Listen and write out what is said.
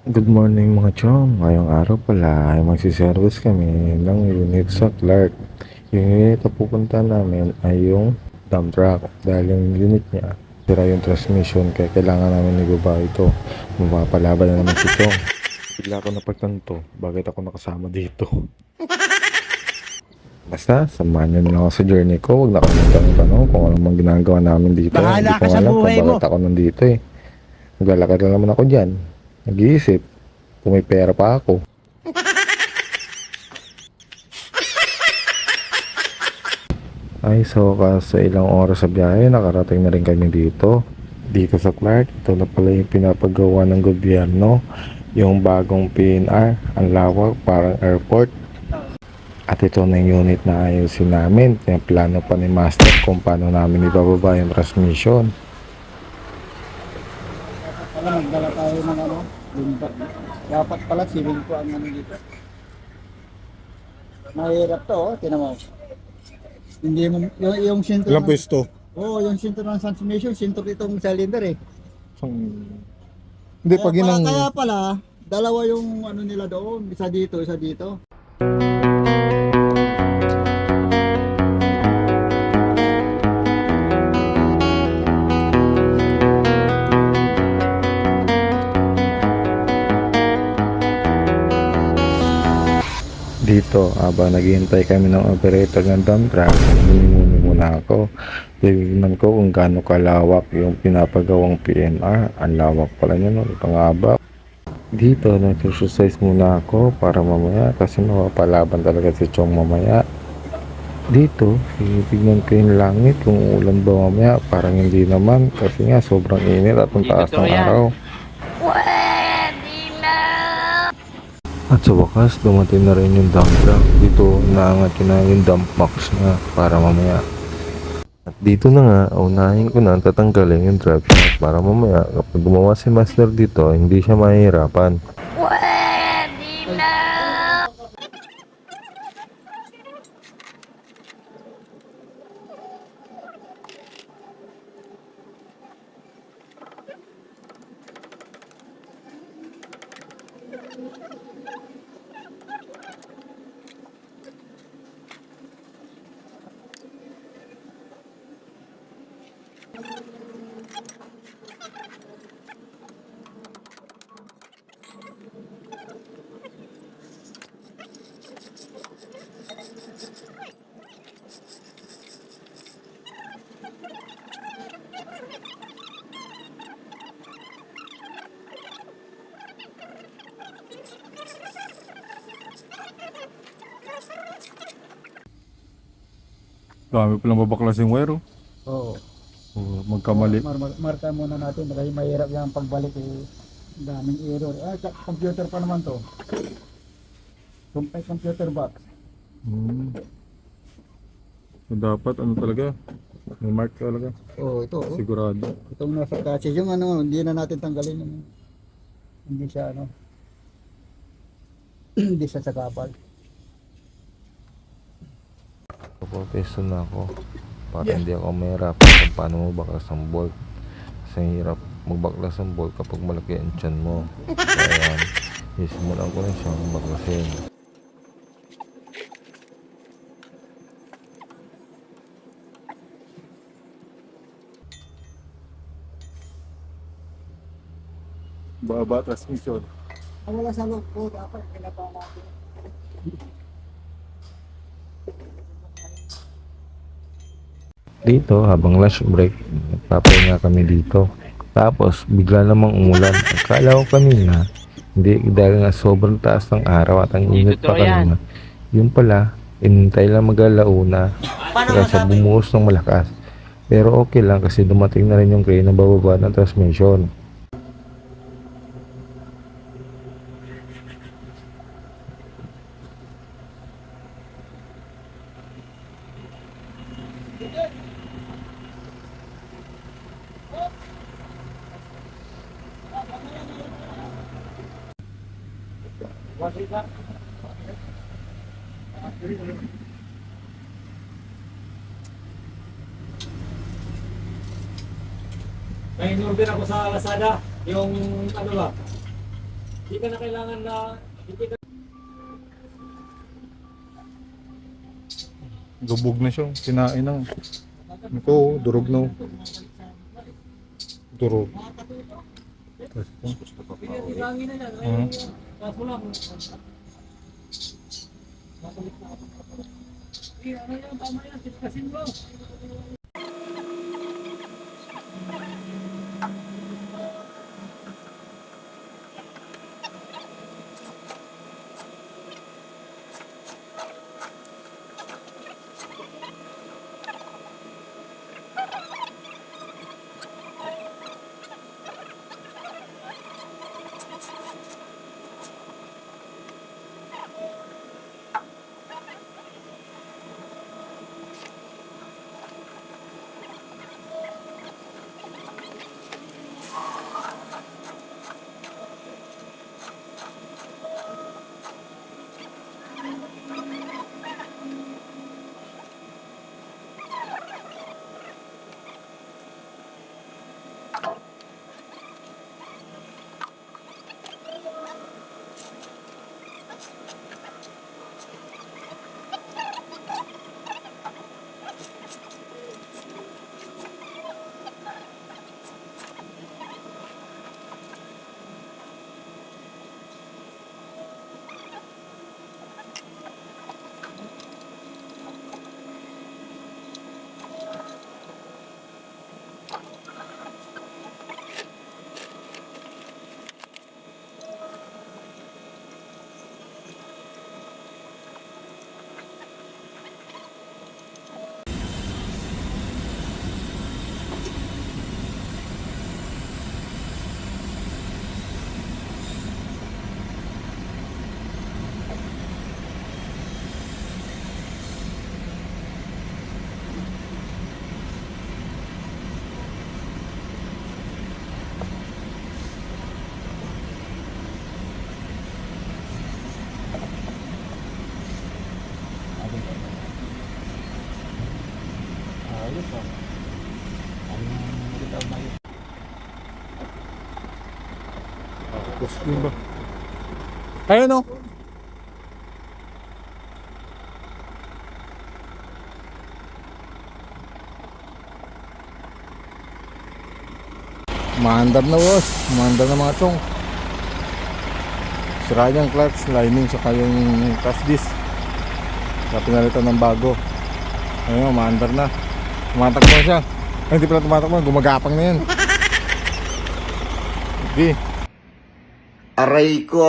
Good morning mga chong. Ngayong araw pala ay magsiservice kami ng unit sa Clark. Yung unit na pupunta namin ay yung dump truck dahil yung unit niya sira yung transmission kaya kailangan namin ibaba ito. Mapapalaban na naman si Chong. Bigla ko napagtanto bakit ako nakasama dito. Basta, samahan nyo na lang ako sa journey ko. Huwag na kayo magtanong kung ano mang ginagawa namin dito. Hindi Bahala ko ka sa alam kung buhay mo. bakit ako nandito eh. Maglalakad lang naman ako dyan. Nag-iisip kung may pera pa ako. Ay, so sa ilang oras sa biyahe, nakarating na rin kami dito. Dito sa Clark, ito na pala yung pinapagawa ng gobyerno. Yung bagong PNR, ang lawak, parang airport. At ito na yung unit na ayusin namin. Yung plano pa ni Master kung paano namin ibababa yung transmission. Dapat pala magdala tayo ng ano, limba. Dapat pala siling ko ang ano dito. Mahirap to, oh, tinan mo. Hindi mo, yung sinto Ilang ng, pwesto? yung sinto ng transmission, sinto itong cylinder eh. Hindi, pag inang... Kaya pala, dalawa yung ano nila doon, isa dito, isa dito. Dito, habang naghihintay kami ng operator ng dump truck, muni muna ako. Tignan ko kung gaano kalawak yung pinapagawang PNR. Ang lawak pala niya, no? Ito nga ba? Dito, nag-exercise muna ako para mamaya kasi mapapalaban talaga si Chong mamaya. Dito, tignan ko yung langit kung ulan ba mamaya. Parang hindi naman kasi nga sobrang init at ang taas ng araw. At sa wakas, dumating na rin yung dump truck. Dito, naangat ko na yung dump box na para mamaya. At dito na nga, unahin ko na tatanggalin yung drive shaft para mamaya kapag gumawa si Master dito, hindi siya mahihirapan. Dami palang babaklasing wire. Oo. Magkamali. Marka muna natin, kasi mahirap yung pagbalik eh. Daming error. Computer pa naman to. Computer box. So, dapat ano talaga? May mark talaga. Oo, ito. Oh. Sigurado. Itong nasa catches, yung ano, hindi na natin tanggalin yung, hindi siya ano, hindi siya sa kapal. Papapeso na ako para hindi ako mahirapan kung paano mo baklas ang bolt. Kasi ang hirap magbaklas ang bolt kapag malaki ang tiyan mo. Kaya yan, isimulan ko na siyang baklasin. Baba transmission. Wala sa loob po, dapat pinapa natin. Dito, habang lunch break, nagpapahinga kami dito. Tapos, bigla namang umulan. Akala ko kanina, hindi dahil nga sobrang taas ng araw at ang init pa kanina. Yun pala, inintay lang mag-alauna. Kaya sa bumuhos ng malakas. Pero okay lang kasi dumating na rin yung crane na bababa ng transmission. May in-order ako sa Lazada, yung ano ba? Hindi ka na kailangan na, hindi ka Lubog na siya. Kinain na. Ito, durog na. Durog. Ilangin na yan. Hmm. Kaso lang. Ano yan, tama yan, sitkasin mo. Ayos ah. Tapos yun ba? Ayun o. Maandar na boss. Maandar na mga chong. Sira yung clutch, lining, saka yung crash disc. Kaya pinalitan ng bago. Ayun, maandar na. Tumatakbo na siya. Ay, hindi pala tumatakbo, gumagapang na yan. Hindi. Aray ko!